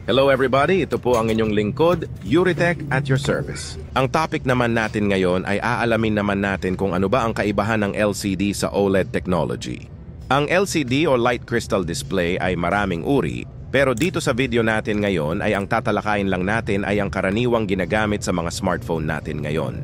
Hello everybody, ito po ang inyong lingkod, Yuritech at your service. Ang topic naman natin ngayon ay aalamin naman natin kung ano ba ang kaibahan ng LCD sa OLED technology. Ang LCD o Light Crystal Display ay maraming uri, pero dito sa video natin ngayon ay ang tatalakayin lang natin ay ang karaniwang ginagamit sa mga smartphone natin ngayon.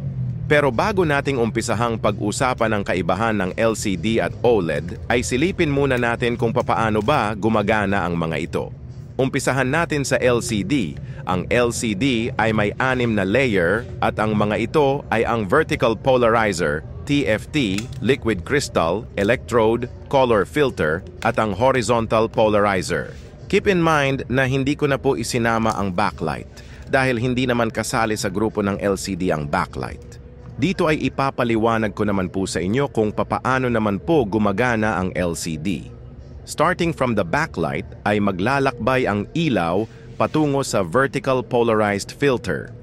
Pero bago nating umpisahang pag-usapan ang kaibahan ng LCD at OLED, ay silipin muna natin kung papaano ba gumagana ang mga ito. Umpisahan natin sa LCD. Ang LCD ay may 6 na layer at ang mga ito ay ang Vertical Polarizer, TFT, Liquid Crystal, Electrode, Color Filter at ang Horizontal Polarizer. Keep in mind na hindi ko na po isinama ang backlight dahil hindi naman kasali sa grupo ng LCD ang backlight. Dito ay ipapaliwanag ko naman po sa inyo kung papaano naman po gumagana ang LCD. Starting from the backlight ay maglalakbay ang ilaw patungo sa vertical polarized filter.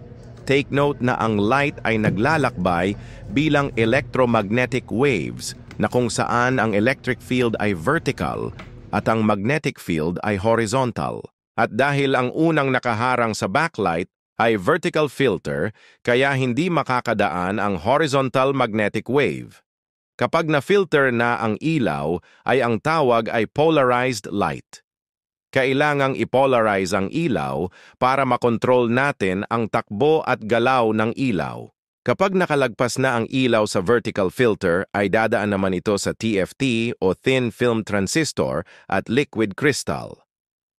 Take note na ang light ay naglalakbay bilang electromagnetic waves na kung saan ang electric field ay vertical at ang magnetic field ay horizontal. At dahil ang unang nakaharang sa backlight ay vertical filter, kaya hindi makakadaan ang horizontal magnetic wave. Kapag na-filter na ang ilaw, ay ang tawag ay polarized light. Kailangang ipolarize ang ilaw para makontrol natin ang takbo at galaw ng ilaw. Kapag nakalagpas na ang ilaw sa vertical filter, ay dadaan naman ito sa TFT o Thin Film Transistor at Liquid Crystal.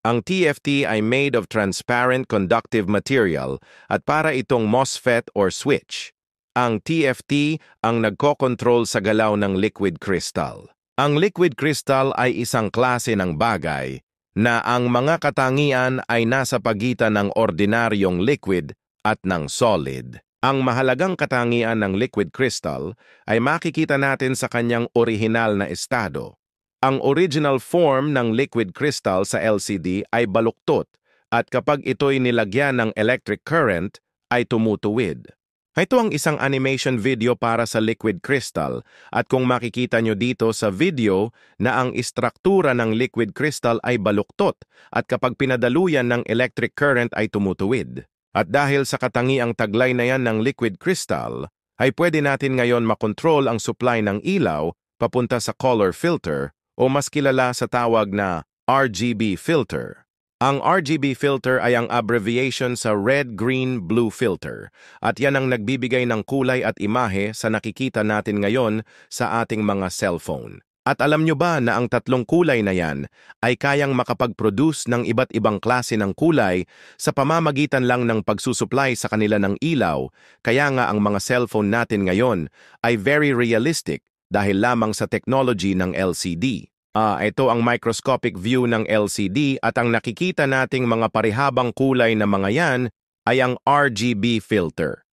Ang TFT ay made of transparent conductive material at para itong MOSFET or switch. Ang TFT ang nagkokontrol sa galaw ng liquid crystal. Ang liquid crystal ay isang klase ng bagay na ang mga katangian ay nasa pagitan ng ordinaryong liquid at ng solid. Ang mahalagang katangian ng liquid crystal ay makikita natin sa kanyang orihinal na estado. Ang original form ng liquid crystal sa LCD ay baluktot at kapag ito'y nilagyan ng electric current ay tumutuwid. Ito ang isang animation video para sa liquid crystal at kung makikita nyo dito sa video na ang istruktura ng liquid crystal ay baluktot at kapag pinadaluyan ng electric current ay tumutuwid. At dahil sa katangiang taglay na yan ng liquid crystal, ay pwede natin ngayon makontrol ang supply ng ilaw papunta sa color filter o mas kilala sa tawag na RGB filter. Ang RGB filter ay ang abbreviation sa Red, Green, Blue filter at yan ang nagbibigay ng kulay at imahe sa nakikita natin ngayon sa ating mga cellphone. At alam nyo ba na ang tatlong kulay na yan ay kayang makapag-produce ng iba't ibang klase ng kulay sa pamamagitan lang ng pagsusupply sa kanila ng ilaw, kaya nga ang mga cellphone natin ngayon ay very realistic dahil lamang sa technology ng LCD. Ito ang microscopic view ng LCD at ang nakikita nating mga parihabang kulay na mga yan ay ang RGB filter.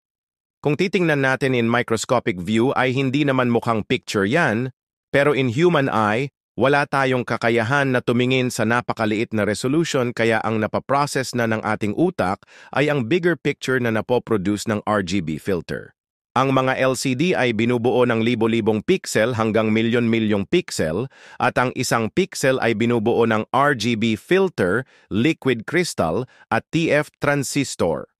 Kung titingnan natin in microscopic view ay hindi naman mukhang picture yan, pero in human eye, wala tayong kakayahan na tumingin sa napakaliit na resolution kaya ang napaprocess na ng ating utak ay ang bigger picture na napoproduce ng RGB filter. Ang mga LCD ay binubuo ng libo-libong pixel hanggang milyon-milyong pixel at ang isang pixel ay binubuo ng RGB filter, liquid crystal at TF transistor.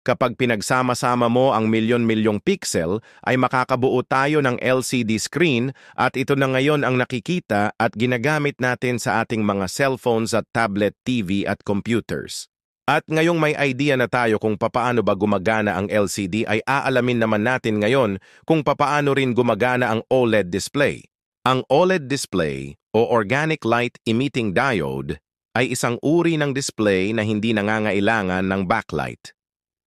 Kapag pinagsama-sama mo ang milyon-milyong pixel ay makakabuo tayo ng LCD screen at ito na ngayon ang nakikita at ginagamit natin sa ating mga cellphones at tablet, TV at computers. At ngayong may idea na tayo kung papaano ba gumagana ang LCD ay aalamin naman natin ngayon kung papaano rin gumagana ang OLED display. Ang OLED display o Organic Light Emitting Diode ay isang uri ng display na hindi nangangailangan ng backlight.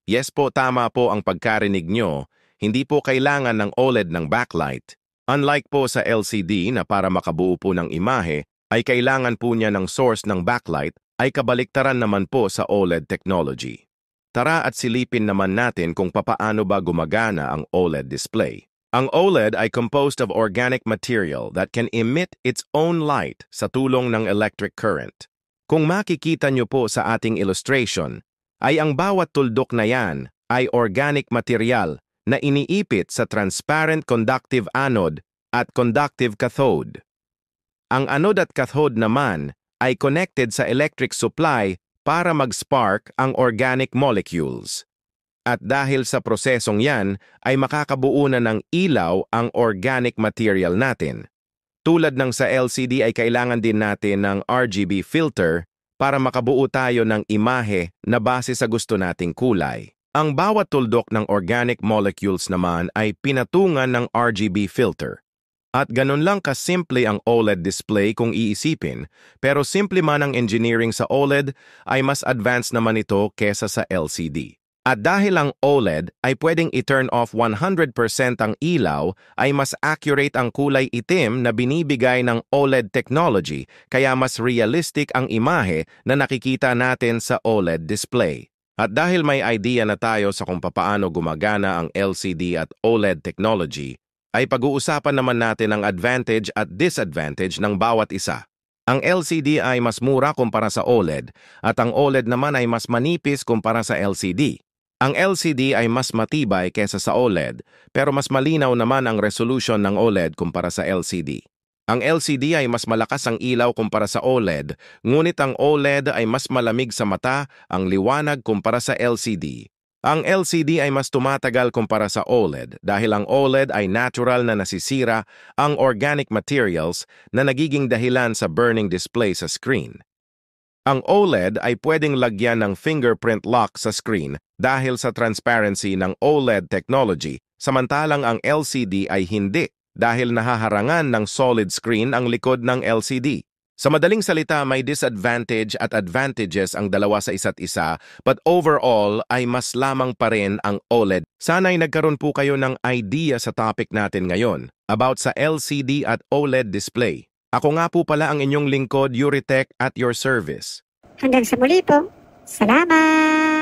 Yes po, tama po ang pagkarinig nyo, hindi po kailangan ng OLED ng backlight. Unlike po sa LCD na para makabuo po ng imahe ay kailangan po niya ng source ng backlight ay kabaliktaran naman po sa OLED technology. Tara at silipin naman natin kung papaano ba gumagana ang OLED display. Ang OLED ay composed of organic material that can emit its own light sa tulong ng electric current. Kung makikita nyo po sa ating illustration, ay ang bawat tuldok na yan ay organic material na iniipit sa transparent conductive anode at conductive cathode. Ang anode at cathode naman ay connected sa electric supply para mag-spark ang organic molecules. At dahil sa prosesong yan, ay makakabuo na ng ilaw ang organic material natin. Tulad ng sa LCD ay kailangan din natin ng RGB filter para makabuo tayo ng imahe na base sa gusto nating kulay. Ang bawat tuldok ng organic molecules naman ay pinatungan ng RGB filter. At ganun lang kasimple ang OLED display kung iisipin, pero simple man ang engineering sa OLED ay mas advanced naman ito kesa sa LCD. At dahil ang OLED ay pwedeng i-turn off 100% ang ilaw, ay mas accurate ang kulay itim na binibigay ng OLED technology, kaya mas realistic ang imahe na nakikita natin sa OLED display. At dahil may idea na tayo sa kung papaano gumagana ang LCD at OLED technology, ay pag-uusapan naman natin ang advantage at disadvantage ng bawat isa. Ang LCD ay mas mura kumpara sa OLED, at ang OLED naman ay mas manipis kumpara sa LCD. Ang LCD ay mas matibay kesa sa OLED, pero mas malinaw naman ang resolution ng OLED kumpara sa LCD. Ang LCD ay mas malakas ang ilaw kumpara sa OLED, ngunit ang OLED ay mas malamig sa mata ang liwanag kumpara sa LCD. Ang LCD ay mas tumatagal kumpara sa OLED dahil ang OLED ay natural na nasisira ang organic materials na nagiging dahilan sa burning display sa screen. Ang OLED ay pwedeng lagyan ng fingerprint lock sa screen dahil sa transparency ng OLED technology, samantalang ang LCD ay hindi dahil nahaharangan ng solid screen ang likod ng LCD. Sa madaling salita, may disadvantage at advantages ang dalawa sa isa't isa, but overall ay mas lamang pa rin ang OLED. Sana'y nagkaroon po kayo ng idea sa topic natin ngayon about sa LCD at OLED display. Ako nga po pala ang inyong lingkod, Yuritech, at your service. Hanggang sa muli po. Salamat!